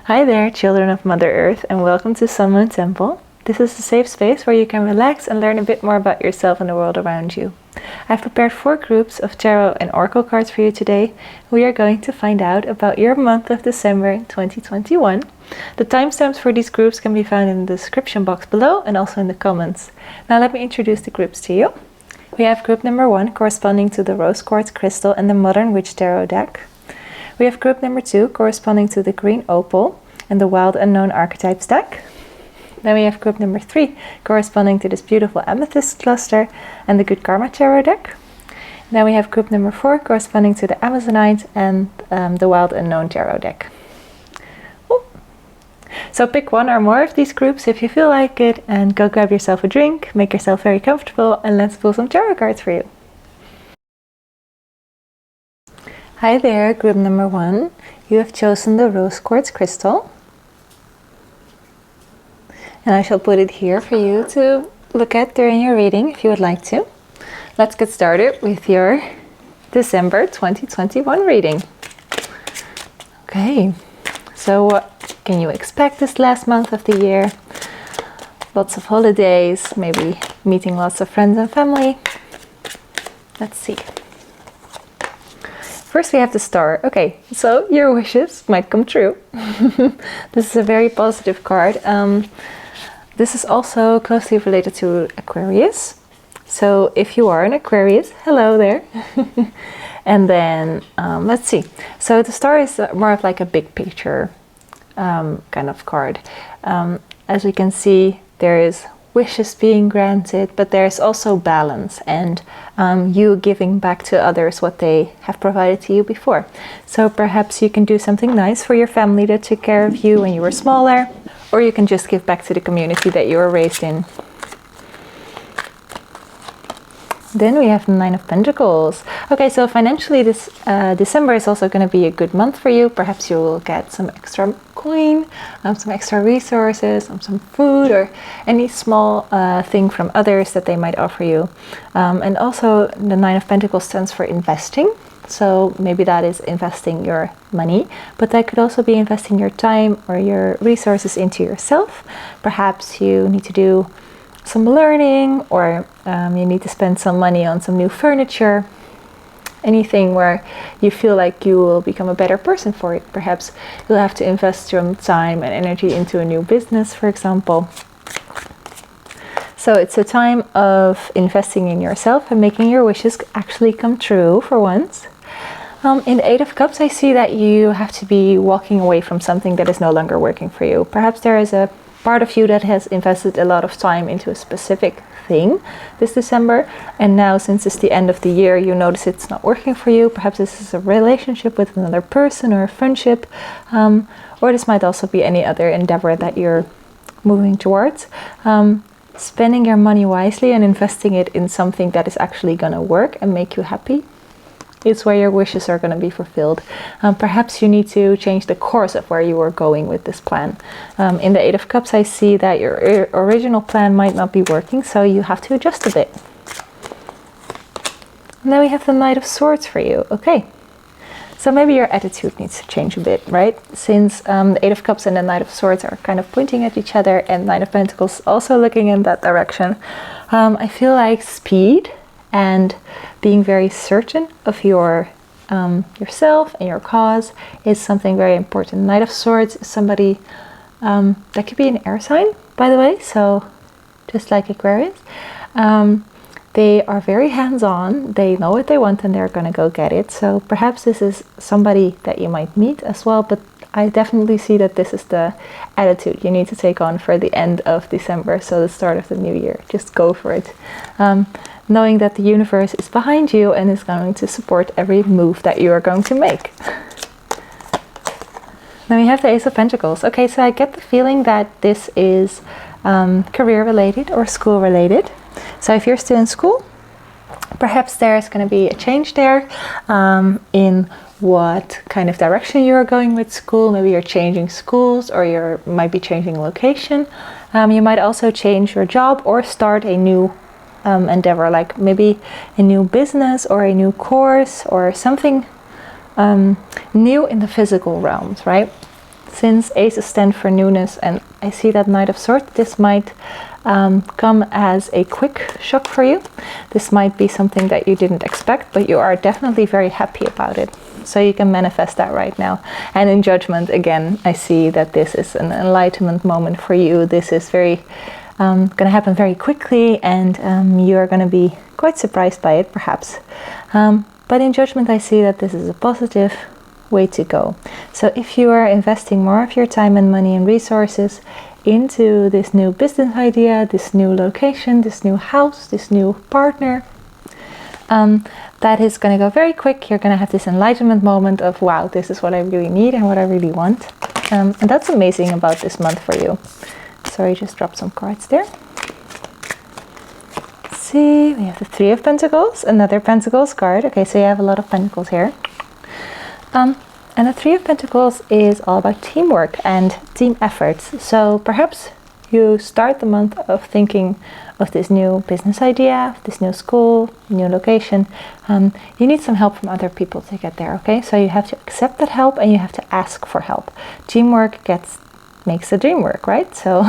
Hi there, children of Mother Earth, and welcome to Sun Moon Temple. This is a safe space where you can relax and learn a bit more about yourself and the world around you. I've prepared 4 groups of tarot and oracle cards for you today. We are going to find out about your month of December 2021. The timestamps for these groups can be found in the description box below and also in the comments. Now let me introduce the groups to you. We have group number 1 corresponding to the Rose Quartz Crystal and the Modern Witch Tarot deck. We have group number 2 corresponding to the Green Opal and the Wild Unknown Archetypes deck. Then we have group number 3 corresponding to this beautiful Amethyst cluster and the Good Karma Tarot deck. Then we have group number 4 corresponding to the Amazonite and the Wild Unknown Tarot deck. Ooh. So pick one or more of these groups if you feel like it, and go grab yourself a drink, make yourself very comfortable, and let's pull some tarot cards for you. Hi there, group number 1. You have chosen the Rose Quartz Crystal. And I shall put it here for you to look at during your reading if you would like to. Let's get started with your December 2021 reading. Okay, so what can you expect this last month of the year? Lots of holidays, maybe meeting lots of friends and family. Let's see. First we have the Star. Okay, so your wishes might come true. This is a very positive card. This is also closely related to Aquarius. So if you are an Aquarius, hello there. And then let's see. So the Star is more of like a big picture kind of card. As we can see, there is wishes being granted, but there's also balance and you giving back to others what they have provided to you before. So perhaps you can do something nice for your family that took care of you when you were smaller, or you can just give back to the community that you were raised in. Then we have the 9 of Pentacles. Okay, so financially this December is also going to be a good month for you. Perhaps you will get some extra coin, some extra resources, some food, or any small thing from others that they might offer you. And also the 9 of Pentacles stands for investing. So maybe that is investing your money, but that could also be investing your time or your resources into yourself. Perhaps you need to do some learning, or you need to spend some money on some new furniture, anything where you feel like you will become a better person for it. Perhaps you'll have to invest some time and energy into a new business, for example. So it's a time of investing in yourself and making your wishes actually come true for once. In the 8 of Cups, I see that you have to be walking away from something that is no longer working for you. Perhaps there is a part of you that has invested a lot of time into a specific thing this December, and now since it's the end of the year you notice it's not working for you. Perhaps this is a relationship with another person or a friendship, or this might also be any other endeavor that you're moving towards. Spending your money wisely and investing it in something that is actually going to work and make you happy, it's where your wishes are going to be fulfilled. Perhaps you need to change the course of where you are going with this plan. In the 8 of Cups, I see that your original plan might not be working, so you have to adjust a bit. And then we have the Knight of Swords for you. Okay, so maybe your attitude needs to change a bit, right? Since the 8 of Cups and the Knight of Swords are kind of pointing at each other, and 9 of Pentacles also looking in that direction. I feel like speed and being very certain of your yourself and your cause is something very important. Knight of Swords is somebody that could be an air sign, by the way, so just like Aquarius. They are very hands-on, they know what they want and they're gonna go get it. So perhaps this is somebody that you might meet as well, but I definitely see that this is the attitude you need to take on for the end of December, so the start of the new year. Just go for it. Knowing that the universe is behind you and is going to support every move that you are going to make. Then we have the Ace of Pentacles. Okay, so I get the feeling that this is career related or school related. So if you're still in school, perhaps there's going to be a change there in what kind of direction you are going with school. Maybe you're changing schools, or you might be changing location. You might also change your job or start a new endeavor, like maybe a new business or a new course or something new in the physical realms, right? since aces stand for newness and I see that Knight of Swords, this might come as a quick shock for you. This might be something that you didn't expect, but you are definitely very happy about it. So you can manifest that right now. And in Judgment, again, I see that this is an enlightenment moment for you. This is very going to happen very quickly, and you are going to be quite surprised by it, perhaps. But in Judgment, I see that this is a positive way to go. So if you are investing more of your time and money and resources into this new business idea, this new location, this new house, this new partner, that is going to go very quick. You're going to have this enlightenment moment of, wow, this is what I really need and what I really want. And that's amazing about this month for you. Sorry, just dropped some cards there. Let's see, we have the Three of Pentacles, another Pentacles card. Okay, so you have a lot of Pentacles here. And the Three of Pentacles is all about teamwork and team efforts. So perhaps you start the month of thinking of this new business idea, this new school, new location. You need some help from other people to get there, okay? So you have to accept that help and you have to ask for help. Teamwork makes the dream work, right? So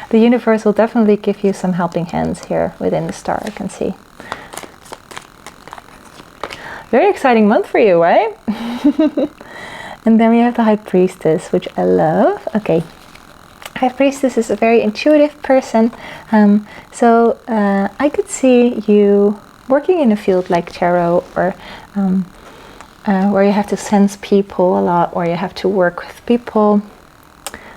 the universe will definitely give you some helping hands here within the star, I can see. Very exciting month for you, right? And then we have the High Priestess, which I love. Okay, High Priestess is a very intuitive person. So I could see you working in a field like tarot, or where you have to sense people a lot, or you have to work with people.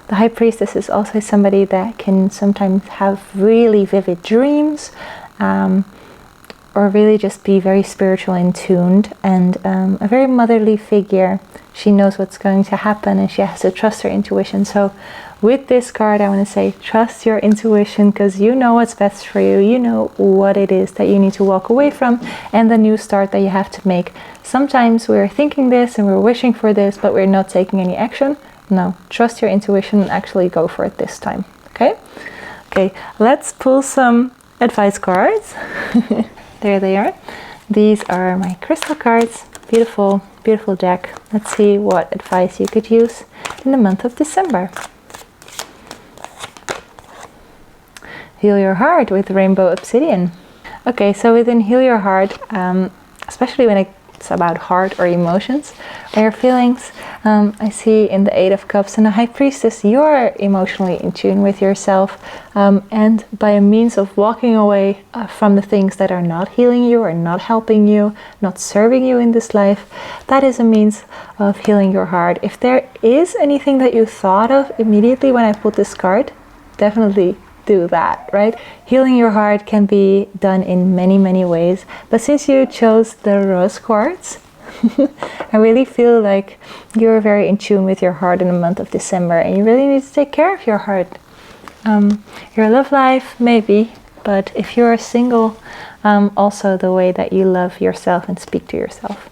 The High Priestess is also somebody that can sometimes have really vivid dreams, or really just be very spiritual and tuned, and a very motherly figure. She knows what's going to happen and she has to trust her intuition. So with this card, I want to say, trust your intuition, because you know what's best for you. You know what it is that you need to walk away from and the new start that you have to make. Sometimes we're thinking this and we're wishing for this, but we're not taking any action. No, trust your intuition and actually go for it this time. Okay? Okay, let's pull some advice cards. There they are. These are my crystal cards. Beautiful, beautiful deck. Let's see what advice you could use in the month of December. Heal your heart with Rainbow Obsidian. Okay, so within Heal Your Heart, especially when it's about heart or emotions or your feelings, I see in the Eight of Cups and the High Priestess, you're emotionally in tune with yourself, and by a means of walking away from the things that are not healing you or not helping you, not serving you in this life, that is a means of healing your heart. If there is anything that you thought of immediately when I pulled this card, definitely do that, right? Healing your heart can be done in many, many ways, but since you chose the Rose Quartz, I really feel like you're very in tune with your heart in the month of December, and you really need to take care of your heart. Your love life, maybe, but if you're single, also the way that you love yourself and speak to yourself.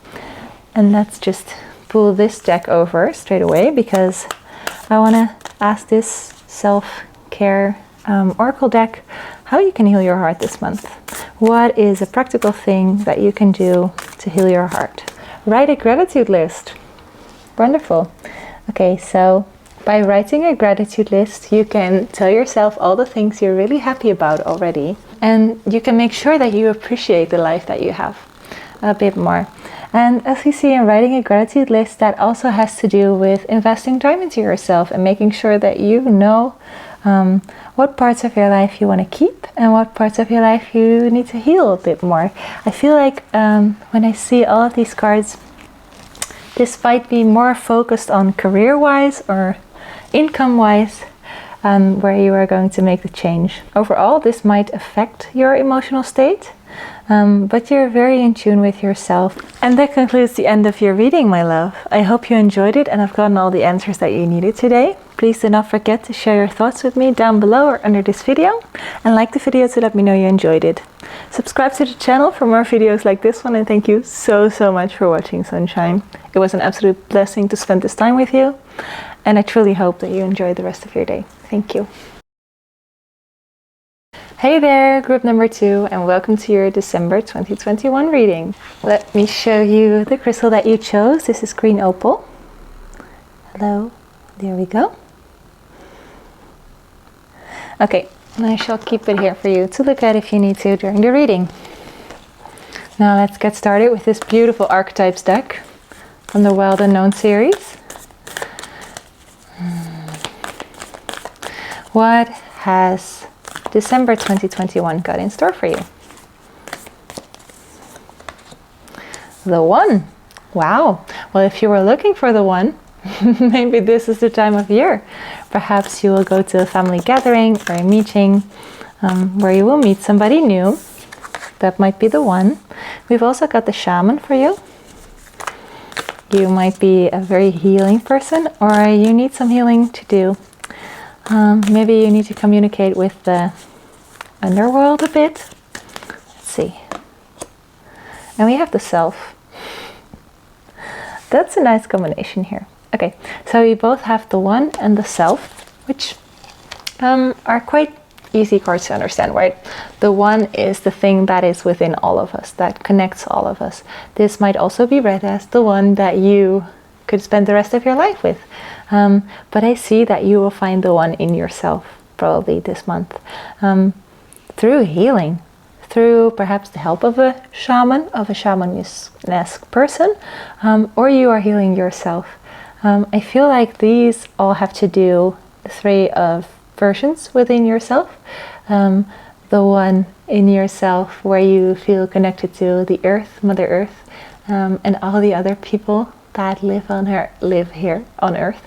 And let's just pull this deck over straight away, because I want to ask this self-care oracle deck how you can heal your heart this month. What is a practical thing that you can do to heal your heart? Write a gratitude list. Wonderful. Okay, so by writing a gratitude list, you can tell yourself all the things you're really happy about already, and you can make sure that you appreciate the life that you have a bit more. And as we see in writing a gratitude list, that also has to do with investing time into yourself and making sure that you know what parts of your life you want to keep and what parts of your life you need to heal a bit more. I feel like when I see all of these cards, this might be more focused on career-wise or income-wise, where you are going to make the change. Overall, this might affect your emotional state, but you're very in tune with yourself. And that concludes the end of your reading, my love. I hope you enjoyed it and have gotten all the answers that you needed today. Please do not forget to share your thoughts with me down below or under this video, and like the video to let me know you enjoyed it. Subscribe to the channel for more videos like this one, and thank you so much for watching, Sunshine. It was an absolute blessing to spend this time with you, and I truly hope that you enjoy the rest of your day. Thank you. Hey there, group number 2, and welcome to your December 2021 reading. Let me show you the crystal that you chose. This is green opal. Hello, There we go. Okay, and I shall keep it here for you to look at if you need to during the reading. Now let's get started with this beautiful archetypes deck from the Wild Unknown series. What has December 2021 got in store for you? The One. Wow. Well, if you were looking for the one, maybe this is the time of year. Perhaps you will go to a family gathering or a meeting where you will meet somebody new. That might be the one. We've also got the Shaman for you. You might be a very healing person, or you need some healing to do. Maybe you need to communicate with the underworld a bit. Let's see. And we have the Self. That's a nice combination here. Okay, so we both have the One and the Self, which are quite easy cards to understand, right? The One is the thing that is within all of us, that connects all of us. This might also be read as the one that you could spend the rest of your life with. But I see that you will find the one in yourself probably this month, through healing, through perhaps the help of a shaman, of a shamanesque person, or you are healing yourself. I feel like these all have to do, the three of versions within yourself. The one in yourself where you feel connected to the earth, Mother Earth, and all the other people that live here on earth.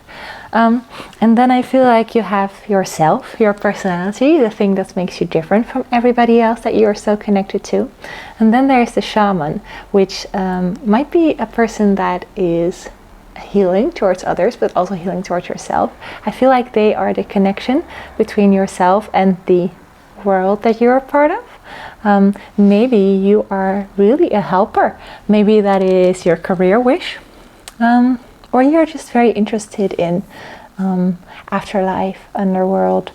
And then I feel like you have yourself, your personality, the thing that makes you different from everybody else that you are so connected to. And then there's the shaman, which might be a person that is healing towards others, but also healing towards yourself. I feel like they are the connection between yourself and the world that you're a part of. Maybe you are really a helper. Maybe that is your career wish. Or you're just very interested in afterlife, underworld,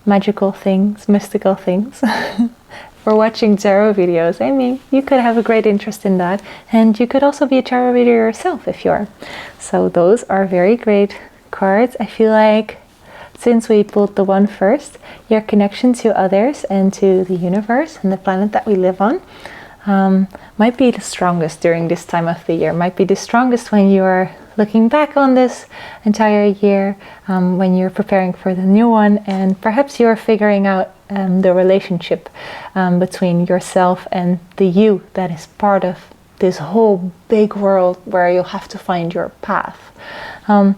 magical things, mystical things. Or watching tarot videos. I mean, you could have a great interest in that, and you could also be a tarot reader yourself if you are. So those are very great cards. I feel like since we pulled the One first, your connection to others and to the universe and the planet that we live on might be the strongest during this time of the year, might be the strongest when you are looking back on this entire year, when you're preparing for the new one, and perhaps you're figuring out the relationship between yourself and the you that is part of this whole big world where you'll have to find your path. I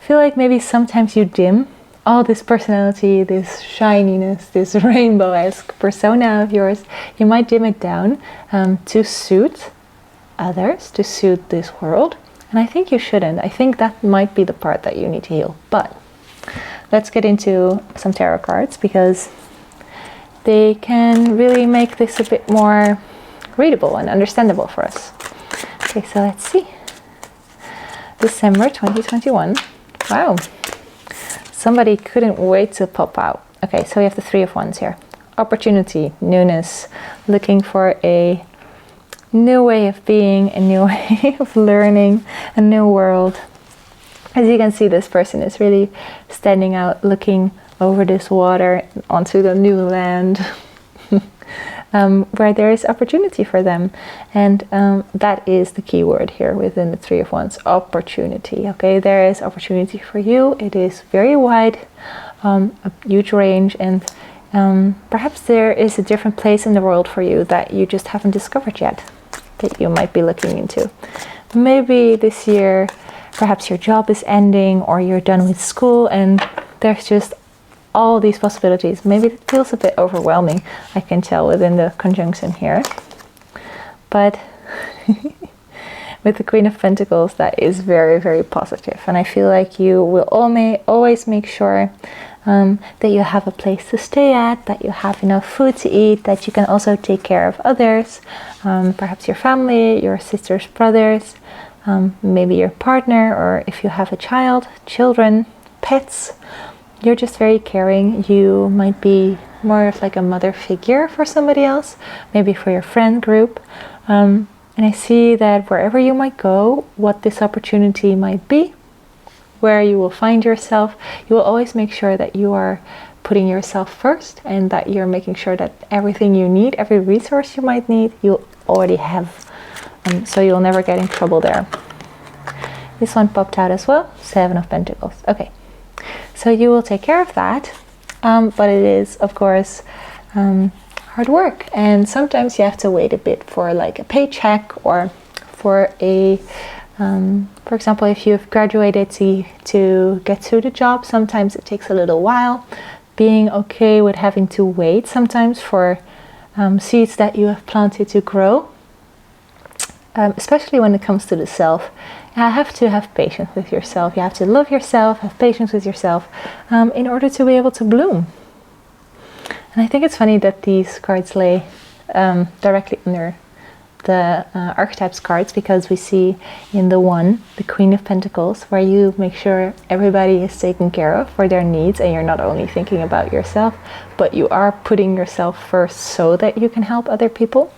feel like maybe sometimes you dim all this personality, this shininess, this rainbow-esque persona of yours. You might dim it down to suit others, to suit this world. And I think you shouldn't. I think that might be the part that you need to heal. But let's get into some tarot cards, because they can really make this a bit more readable and understandable for us. Okay, so let's see. December 2021. Wow. Somebody couldn't wait to pop out. Okay, so we have the Three of Wands here. Opportunity, newness, looking for a new way of being, a new way of learning, a new world. As you can see, this person is really standing out, looking over this water onto the new land where there is opportunity for them. And that is the key word here within the Three of Wands, opportunity. Okay, there is opportunity for you. It is very wide, a huge range, and perhaps there is a different place in the world for you that you just haven't discovered yet, that you might be looking into. Maybe this year, perhaps your job is ending, or you're done with school and there's just all these possibilities. Maybe it feels a bit overwhelming, I can tell within the conjunction here. But with the Queen of Pentacles, that is very, very positive. And I feel like you will always make sure that you have a place to stay at, that you have enough food to eat, that you can also take care of others, perhaps your family, your sisters, brothers, maybe your partner, or if you have a child, children, pets. You're just very caring. You might be more of like a mother figure for somebody else, maybe for your friend group. And I see that wherever you might go, what this opportunity might be, where you will find yourself, you will always make sure that you are putting yourself first, and that you're making sure that everything you need, every resource you might need, you already have. So you'll never get in trouble there. This one popped out as well, 7 of Pentacles. Okay, so you will take care of that, but it is, of course, hard work, and sometimes you have to wait a bit for like a paycheck, or for a for example, if you've graduated to get to the job, sometimes it takes a little while. Being okay with having to wait sometimes for seeds that you have planted to grow, especially when it comes to the self. You have to have patience with yourself. You have to love yourself, have patience with yourself, in order to be able to bloom. And I think it's funny that these cards lay directly under the archetypes cards, because we see in the one, the Queen of Pentacles, where you make sure everybody is taken care of for their needs, and you're not only thinking about yourself, but you are putting yourself first so that you can help other people.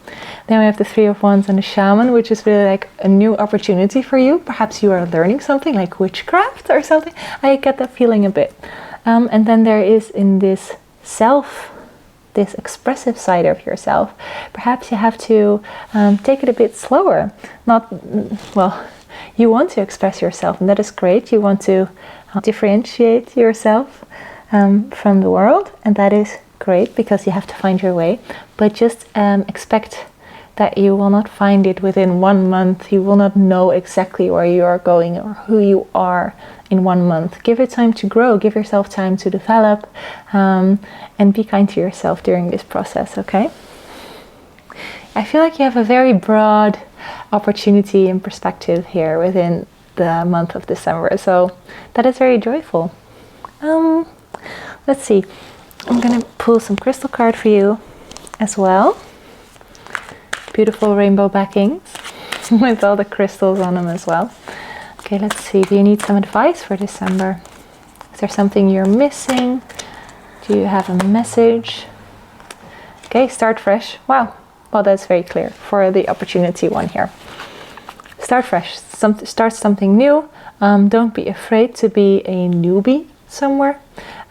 Then we have the Three of Wands and the Shaman, which is really like a new opportunity for you. Perhaps you are learning something like witchcraft or something. I get that feeling a bit. And then there is in this self, this expressive side of yourself, perhaps you have to take it a bit slower. You want to express yourself, and that is great. You want to differentiate yourself from the world, and that is great, because you have to find your way. But just expect that you will not find it within 1 month. You will not know exactly where you are going or who you are in 1 month. Give it time to grow, give yourself time to develop, and be kind to yourself during this process, okay? I feel like you have a very broad opportunity and perspective here within the month of December, so that is very joyful. Let's see, I'm gonna pull some crystal card for you as well. Beautiful rainbow backings with all the crystals on them as well. Okay, let's see. Do you need some advice for December? Is there something you're missing? Do you have a message? Okay, start fresh. Wow. Well, that's very clear for the opportunity one here. Start fresh. Start something new. Don't be afraid to be a newbie somewhere.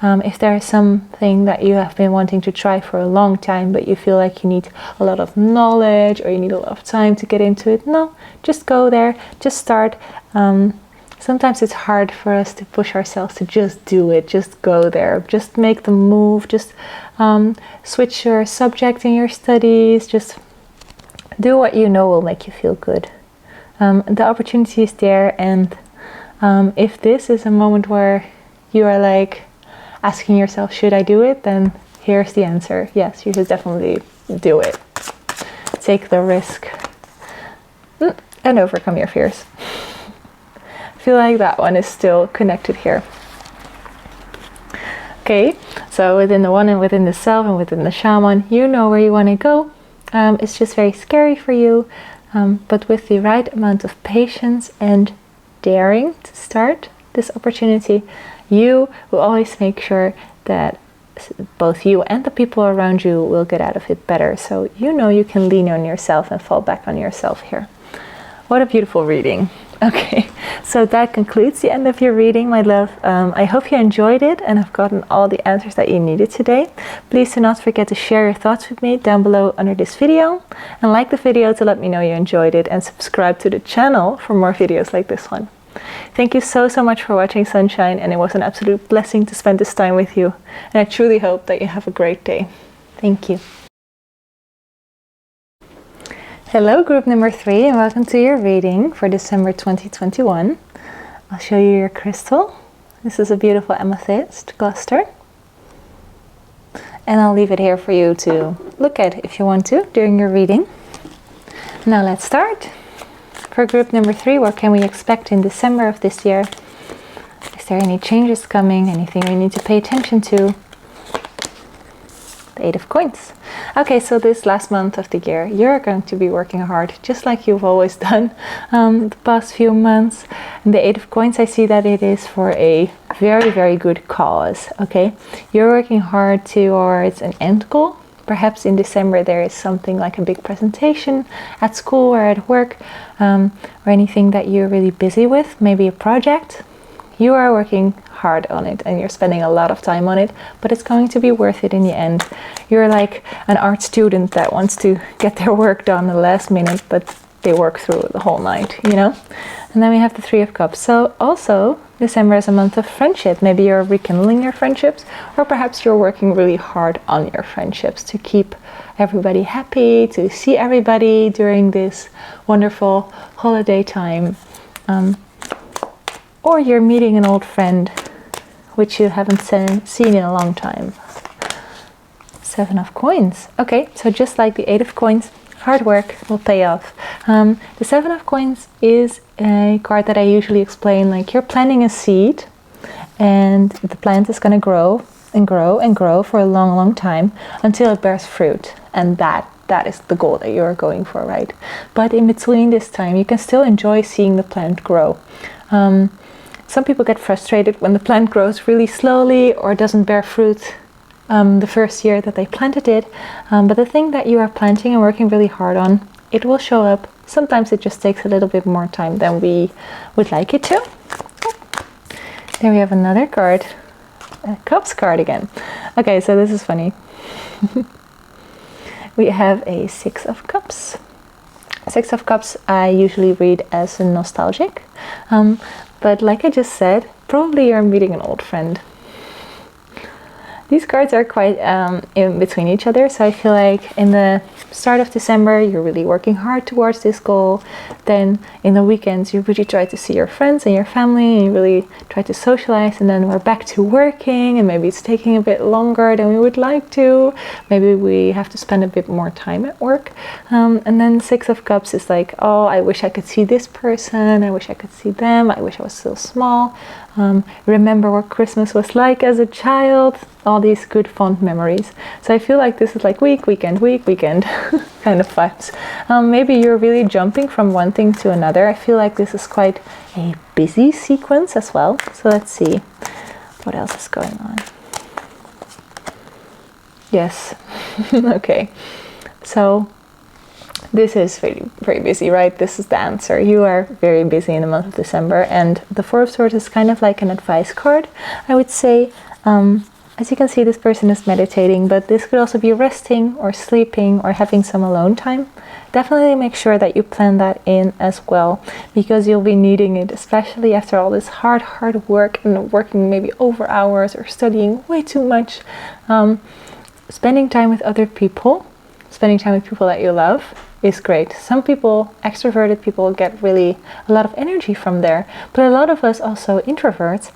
If there is something that you have been wanting to try for a long time, but you feel like you need a lot of knowledge or you need a lot of time to get into it, no, just go there, just start. Sometimes it's hard for us to push ourselves to just do it, just go there, just make the move, just switch your subject in your studies, just do what you know will make you feel good. The opportunity is there, and if this is a moment where you are like asking yourself, should I do it? Then here's the answer. Yes, you should definitely do it. Take the risk and overcome your fears. I feel like that one is still connected here. Okay, so within the one and within the self and within the shaman, you know where you want to go. It's just very scary for you, but with the right amount of patience and daring to start this opportunity, you will always make sure that both you and the people around you will get out of it better. So you know you can lean on yourself and fall back on yourself here. What a beautiful reading. Okay, so that concludes the end of your reading, my love. I hope you enjoyed it and have gotten all the answers that you needed today. Please do not forget to share your thoughts with me down below under this video, and like the video to let me know you enjoyed it, and subscribe to the channel for more videos like this one. Thank you so much for watching, Sunshine, and it was an absolute blessing to spend this time with you, and I truly hope that you have a great day. Thank you. Hello, group number 3, and welcome to your reading for December 2021. I'll show you your crystal. This is a beautiful amethyst cluster, and I'll leave it here for you to look at if you want to during your reading. Now let's start. For group number 3, what can we expect in December of this year? Is there any changes coming? Anything we need to pay attention to? The 8 of Coins. Okay, so this last month of the year, you're going to be working hard, just like you've always done the past few months. And the 8 of Coins, I see that it is for a very, very good cause, okay? You're working hard towards an end goal. Perhaps in December there is something like a big presentation at school or at work, or anything that you're really busy with, maybe a project. You are working hard on it and you're spending a lot of time on it, but it's going to be worth it in the end. You're like an art student that wants to get their work done the last minute, but they work through the whole night, you know? And then we have the Three of Cups. So also, December is a month of friendship. Maybe you're rekindling your friendships, or perhaps you're working really hard on your friendships to keep everybody happy, to see everybody during this wonderful holiday time. Or you're meeting an old friend which you haven't seen in a long time. Seven of Coins. Okay, so just like the Eight of Coins, hard work will pay off. The Seven of Coins is a card that I usually explain like you're planting a seed and the plant is going to grow and grow and grow for a long, long time until it bears fruit. And that is the goal that you're going for, right? But in between this time, you can still enjoy seeing the plant grow. Some people get frustrated when the plant grows really slowly or doesn't bear fruit the first year that they planted it. But the thing that you are planting and working really hard on, it will show up. Sometimes it just takes a little bit more time than we would like it to. There we have another card, a Cups card again. Okay, so this is funny. We have a Six of Cups. Six of Cups I usually read as nostalgic. But like I just said, probably you're meeting an old friend. These cards are quite in between each other, so I feel like in the start of December you're really working hard towards this goal. Then in the weekends you really try to see your friends and your family and you really try to socialize, and then we're back to working and maybe it's taking a bit longer than we would like to. Maybe we have to spend a bit more time at work. And then Six of Cups is like, oh, I wish I could see this person, I wish I could see them, I wish I was still small. Remember what Christmas was like as a child, all these good fond memories. So I feel like this is like weekend kind of vibes. Maybe you're really jumping from one thing to another. I feel like this is quite a busy sequence as well. So let's see what else is going on. Yes. Okay, so this is very, very busy, right? This is the answer. You are very busy in the month of December, and the Four of Swords is kind of like an advice card, I would say. As you can see, this person is meditating, but this could also be resting or sleeping or having some alone time. Definitely make sure that you plan that in as well, because you'll be needing it, especially after all this hard work and working maybe over hours or studying way too much. Spending time with other people, spending time with people that you love, is great. Some people, extroverted people, get really a lot of energy from there, but a lot of us also introverts,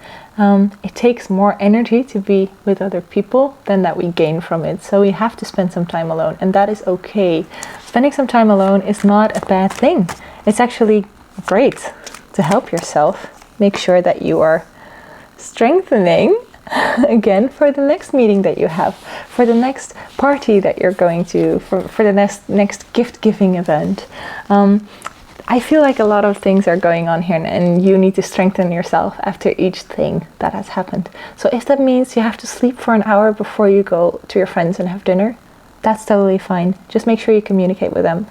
it takes more energy to be with other people than that we gain from it. So we have to spend some time alone, and that is okay. Spending some time alone is not a bad thing. It's actually great to help yourself. Make sure that you are strengthening again for the next meeting that you have, for the next party that you're going to, for the next gift giving event. I feel like a lot of things are going on here, and you need to strengthen yourself after each thing that has happened. So if that means you have to sleep for an hour before you go to your friends and have dinner, that's totally fine. Just make sure you communicate with them.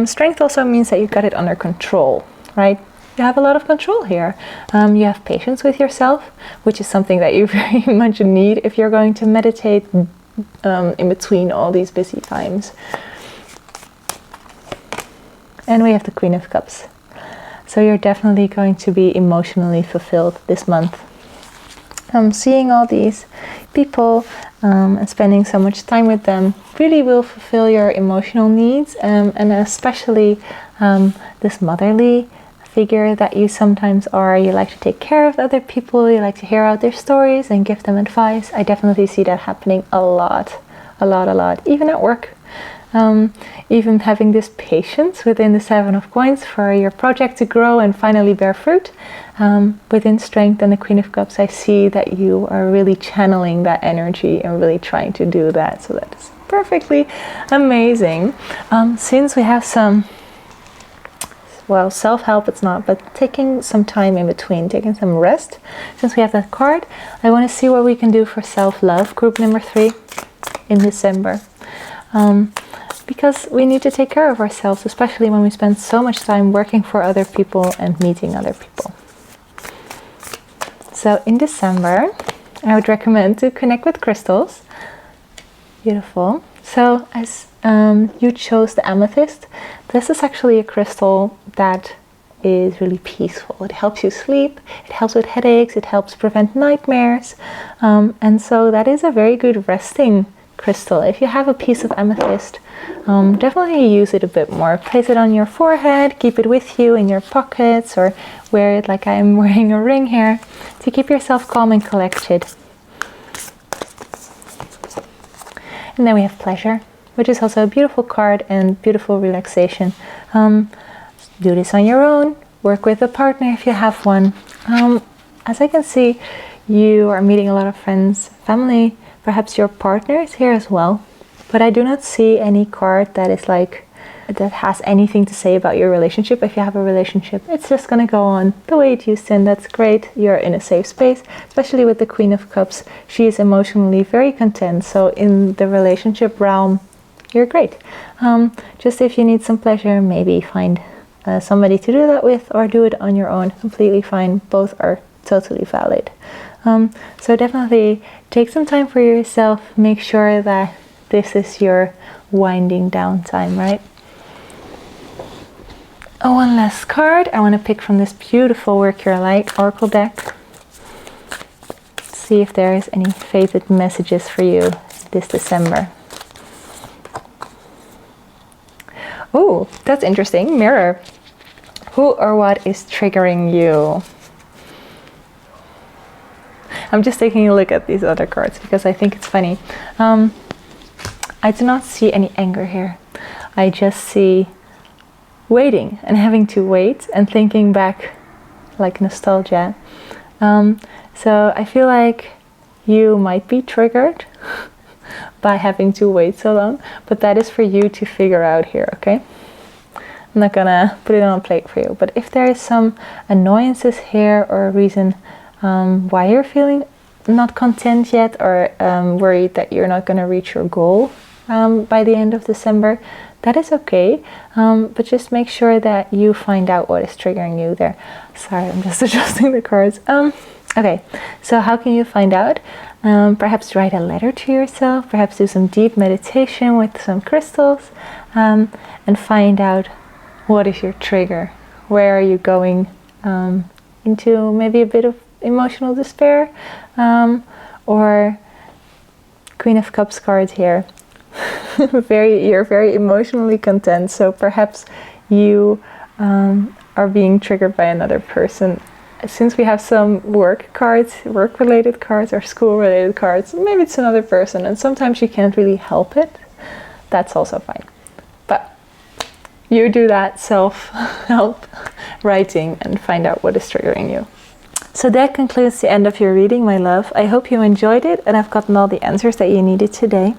Strength also means that you got it under control, right? You have a lot of control here. You have patience with yourself, which is something that you very much need if you're going to meditate in between all these busy times. And we have the Queen of Cups. So you're definitely going to be emotionally fulfilled this month. Seeing all these people and spending so much time with them really will fulfill your emotional needs, and especially this motherly figure that you sometimes are. You like to take care of other people, you like to hear out their stories and give them advice. I definitely see that happening a lot, even at work. Even having this patience within the Seven of Coins for your project to grow and finally bear fruit. Within Strength and the Queen of Cups, I see that you are really channeling that energy and really trying to do that. So that is perfectly amazing. Since we have some, well, self-help it's not, but taking some time in between, taking some rest. Since we have that card, I want to see what we can do for self-love, group number 3 in December. Because we need to take care of ourselves, especially when we spend so much time working for other people and meeting other people. So in December, I would recommend to connect with crystals. Beautiful. So as you chose the amethyst, this is actually a crystal that is really peaceful. It helps you sleep, it helps with headaches, it helps prevent nightmares, and so that is a very good resting crystal. If you have a piece of amethyst, definitely use it a bit more. Place it on your forehead, keep it with you in your pockets, or wear it like I'm wearing a ring here to keep yourself calm and collected. And then we have pleasure, which is also a beautiful card and beautiful relaxation. Do this on your own, work with a partner if you have one. As I can see, you are meeting a lot of friends, family, perhaps your partner is here as well. But I do not see any card that is like, that has anything to say about your relationship. If you have a relationship, it's just gonna go on the way it used to, and that's great. You're in a safe space, especially with the Queen of Cups. She is emotionally very content. So in the relationship realm, you're great. Just if you need some pleasure, maybe find somebody to do that with, or do it on your own, completely fine. Both are totally valid. So definitely take some time for yourself. Make sure that this is your winding down time, right? Oh, one last card I want to pick from this beautiful Work Your Light Oracle deck. See if there is any fated messages for you this December. Oh, that's interesting. Mirror. Who or what is triggering you? I'm just taking a look at these other cards because I think it's funny. I do not see any anger here. I just see waiting and having to wait and thinking back, like nostalgia. So I feel like you might be triggered by having to wait so long, but that is for you to figure out here, okay? I'm not gonna put it on a plate for you, but if there is some annoyances here or a reason why you're feeling not content yet, or worried that you're not gonna reach your goal by the end of December, that is okay, but just make sure that you find out what is triggering you there. Sorry, I'm just adjusting the cards. Okay, so how can you find out? Perhaps write a letter to yourself, perhaps do some deep meditation with some crystals, and find out what is your trigger. Where are you going into maybe a bit of emotional despair, or Queen of Cups card here. You're very emotionally content, so perhaps you are being triggered by another person. Since we have some work cards, work-related cards or school-related cards, maybe it's another person, and sometimes you can't really help it. That's also fine. But you do that self-help writing and find out what is triggering you. So that concludes the end of your reading, my love. I hope you enjoyed it and I've gotten all the answers that you needed today.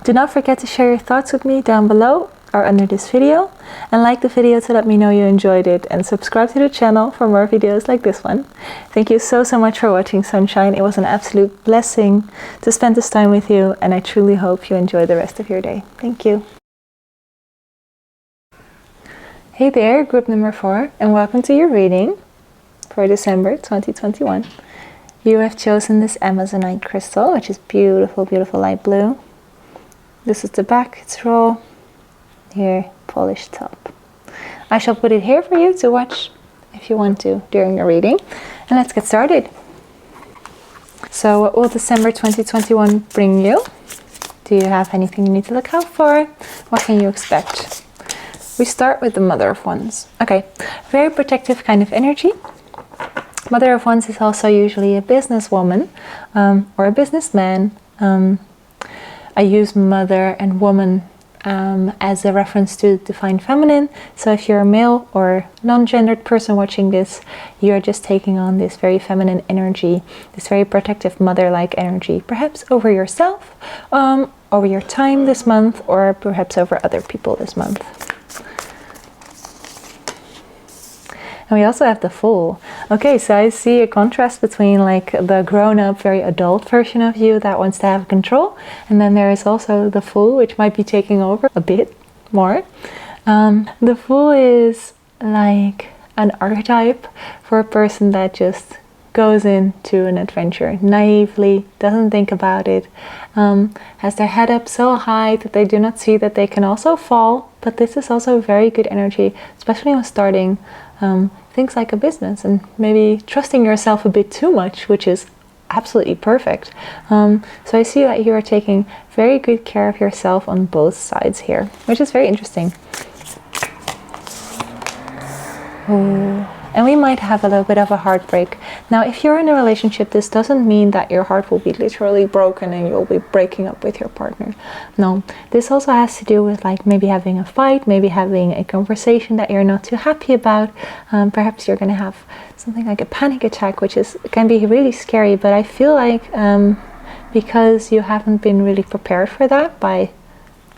Do not forget to share your thoughts with me down below or under this video, and like the video to let me know you enjoyed it, and subscribe to the channel for more videos like this one. Thank you so much for watching, Sunshine. It was an absolute blessing to spend this time with you, and I truly hope you enjoy the rest of your day. Thank you. Hey there, group number 4, and welcome to your reading for December 2021. You have chosen this Amazonite crystal, which is beautiful, beautiful light blue. This is the back, it's raw. Here, polished top. I shall put it here for you to watch if you want to during your reading. And let's get started. So what will December 2021 bring you? Do you have anything you need to look out for? What can you expect? We start with the Mother of Wands. Okay, very protective kind of energy. Mother of Wands is also usually a businesswoman or a businessman. I use mother and woman as a reference to divine feminine. So if you're a male or non-gendered person watching this, you're just taking on this very feminine energy, this very protective mother-like energy, perhaps over yourself, over your time this month, or perhaps over other people this month. And we also have the Fool. Okay, so I see a contrast between like the grown-up, very adult version of you that wants to have control, and then there is also the Fool, which might be taking over a bit more. The Fool is like an archetype for a person that just goes into an adventure naively, doesn't think about it, has their head up so high that they do not see that they can also fall. But this is also very good energy, especially when starting things like a business and maybe trusting yourself a bit too much, which is absolutely perfect. So I see that you are taking very good care of yourself on both sides here, which is very interesting. Oh. And we might have a little bit of a heartbreak. Now, if you're in a relationship, this doesn't mean that your heart will be literally broken and you'll be breaking up with your partner. No, this also has to do with like maybe having a fight, maybe having a conversation that you're not too happy about. Perhaps you're going to have something like a panic attack, which can be really scary. But I feel like because you haven't been really prepared for that by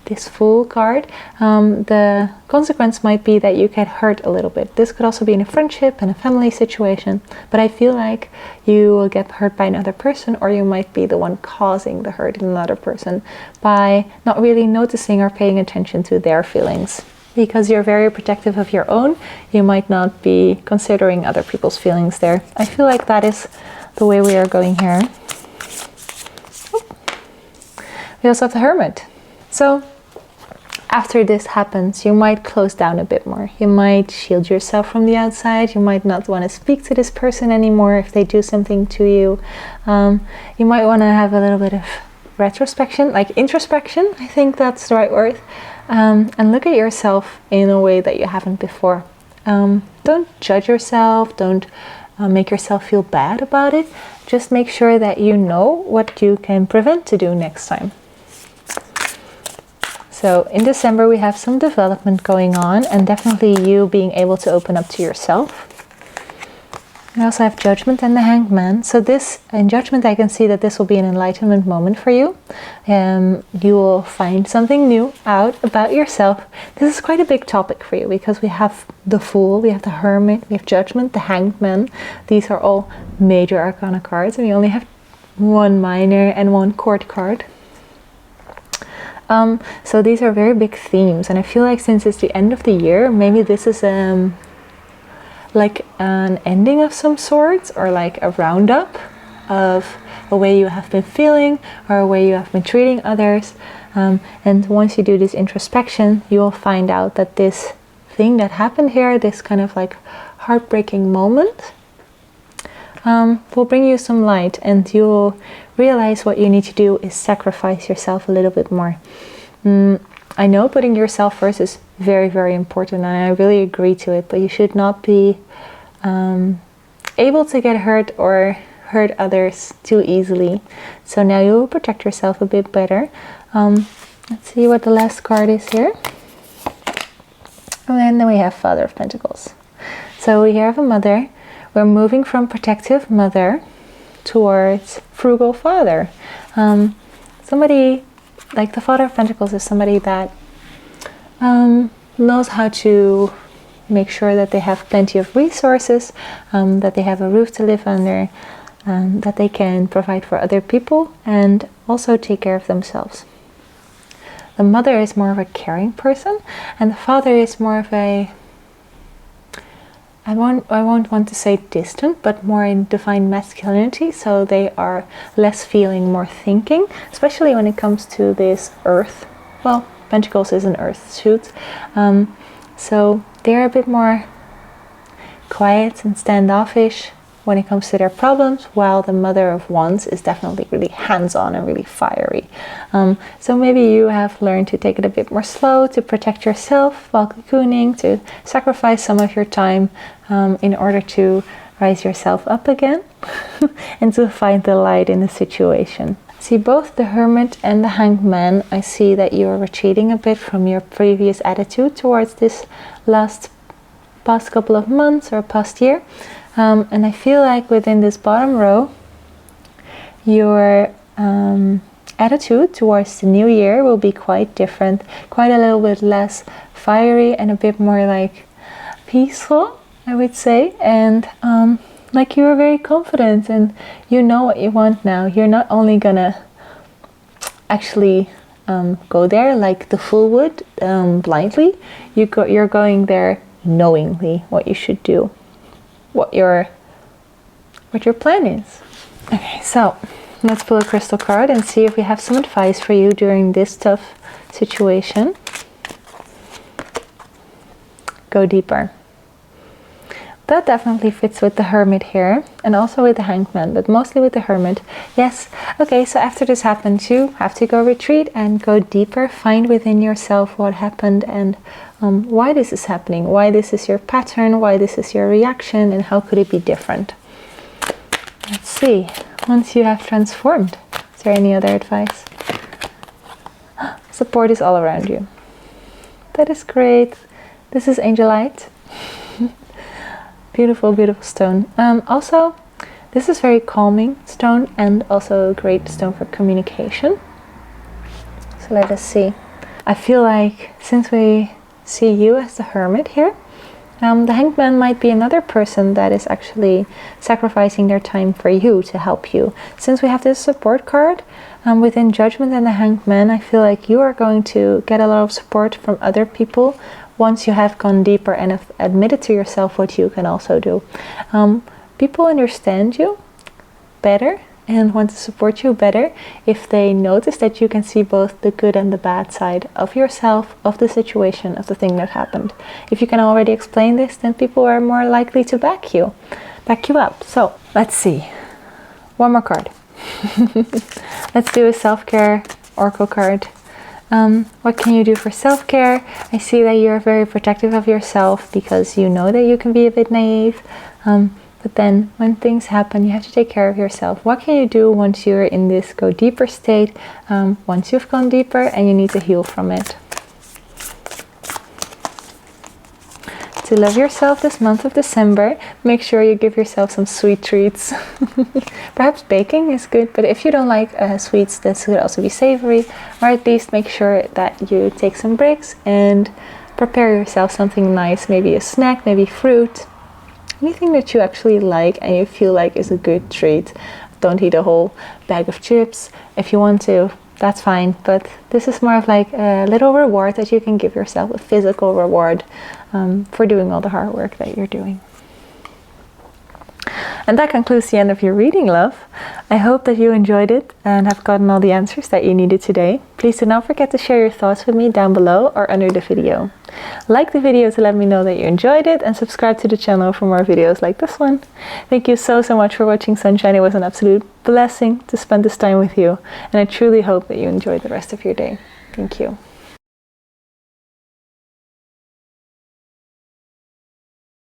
this Fool card, the consequence might be that you get hurt a little bit. This could also be in a friendship and a family situation, but I feel like you will get hurt by another person, or you might be the one causing the hurt in another person by not really noticing or paying attention to their feelings. Because you're very protective of your own, you might not be considering other people's feelings there. I feel like that is the way we are going here. We also have the Hermit. So after this happens, you might close down a bit more. You might shield yourself from the outside. You might not want to speak to this person anymore if they do something to you. You might want to have a little bit of retrospection, like introspection, I think that's the right word. And look at yourself in a way that you haven't before. Don't judge yourself. Don't make yourself feel bad about it. Just make sure that you know what you can prevent to do next time. So in December we have some development going on, and definitely you being able to open up to yourself. We also have Judgment and the Hanged Man. So this, in Judgment, I can see that this will be an enlightenment moment for you. You will find something new out about yourself. This is quite a big topic for you because we have the Fool, we have the Hermit, we have Judgment, the Hanged Man. These are all major arcana cards, and we only have one minor and one court card. So these are very big themes, and I feel like since it's the end of the year, maybe this is like an ending of some sorts, or like a roundup of a way you have been feeling or a way you have been treating others. And once you do this introspection, you will find out that this thing that happened here, this kind of like heartbreaking moment, will bring you some light, and you'll realize what you need to do is sacrifice yourself a little bit more. I know putting yourself first is very, very important, and I really agree to it, but you should not be able to get hurt or hurt others too easily. So now you will protect yourself a bit better. Let's see what the last card is here. And then we have Father of Pentacles. So we have a mother. We're moving from protective mother towards frugal father. Somebody like the Father of Pentacles is somebody that knows how to make sure that they have plenty of resources, that they have a roof to live under, that they can provide for other people and also take care of themselves. The mother is more of a caring person, and the father is more of a, I won't want to say distant, but more in divine masculinity. So they are less feeling, more thinking, especially when it comes to this earth. Well, Pentacles is an earth suit. So they're a bit more quiet and standoffish when it comes to their problems, while the Mother of Wands is definitely really hands-on and really fiery. So maybe you have learned to take it a bit more slow, to protect yourself while cocooning, to sacrifice some of your time in order to rise yourself up again and to find the light in the situation. See, both the Hermit and the Hanged Man, I see that you are retreating a bit from your previous attitude towards this past couple of months or past year. And I feel like within this bottom row, your attitude towards the new year will be quite different, quite a little bit less fiery and a bit more like peaceful, I would say. And like you are very confident and you know what you want now. You're not only gonna actually go there like the Fool would, blindly. You're going there knowingly what you should do, what your what your plan is. Okay, so let's pull a crystal card and see if we have some advice for you during this tough situation. Go deeper. That definitely fits with the Hermit here, and also with the Hanged Man, but mostly with the Hermit. Yes, okay, so after this happens, you have to go retreat and go deeper, find within yourself what happened and why this is happening, why this is your pattern, why this is your reaction, and how could it be different. Let's see, once you have transformed, is there any other advice? Support is all around you. That is great. This is Angelite. Beautiful, beautiful stone. Also, this is very calming stone and also a great stone for communication. So let us see. I feel like since we see you as the Hermit here, the Hanged Man might be another person that is actually sacrificing their time for you to help you. Since we have this support card within Judgment and the Hanged Man, I feel like you are going to get a lot of support from other people once you have gone deeper and have admitted to yourself what you can also do. People understand you better and want to support you better if they notice that you can see both the good and the bad side of yourself, of the situation, of the thing that happened. If you can already explain this, then people are more likely to back you up. So let's see. One more card. Let's do a self-care oracle card. What can you do for self-care? I see that you're very protective of yourself because you know that you can be a bit naive. But then when things happen, you have to take care of yourself. What can you do once you're in this go deeper state? Once you've gone deeper and you need to heal from it. To love yourself this month of December, make sure you give yourself some sweet treats. Perhaps baking is good, but if you don't like sweets, this could also be savory. Or at least make sure that you take some breaks and prepare yourself something nice. Maybe a snack, maybe fruit. Anything that you actually like and you feel like is a good treat. Don't eat a whole bag of chips. If you want to, that's fine. But this is more of like a little reward that you can give yourself, a physical reward for doing all the hard work that you're doing. And that concludes the end of your reading, love. I hope that you enjoyed it and have gotten all the answers that you needed today. Please do not forget to share your thoughts with me down below or under the video. Like the video to let me know that you enjoyed it, and subscribe to the channel for more videos like this one. Thank you so much for watching, Sunshine. It was an absolute blessing to spend this time with you, and I truly hope that you enjoy the rest of your day. Thank you.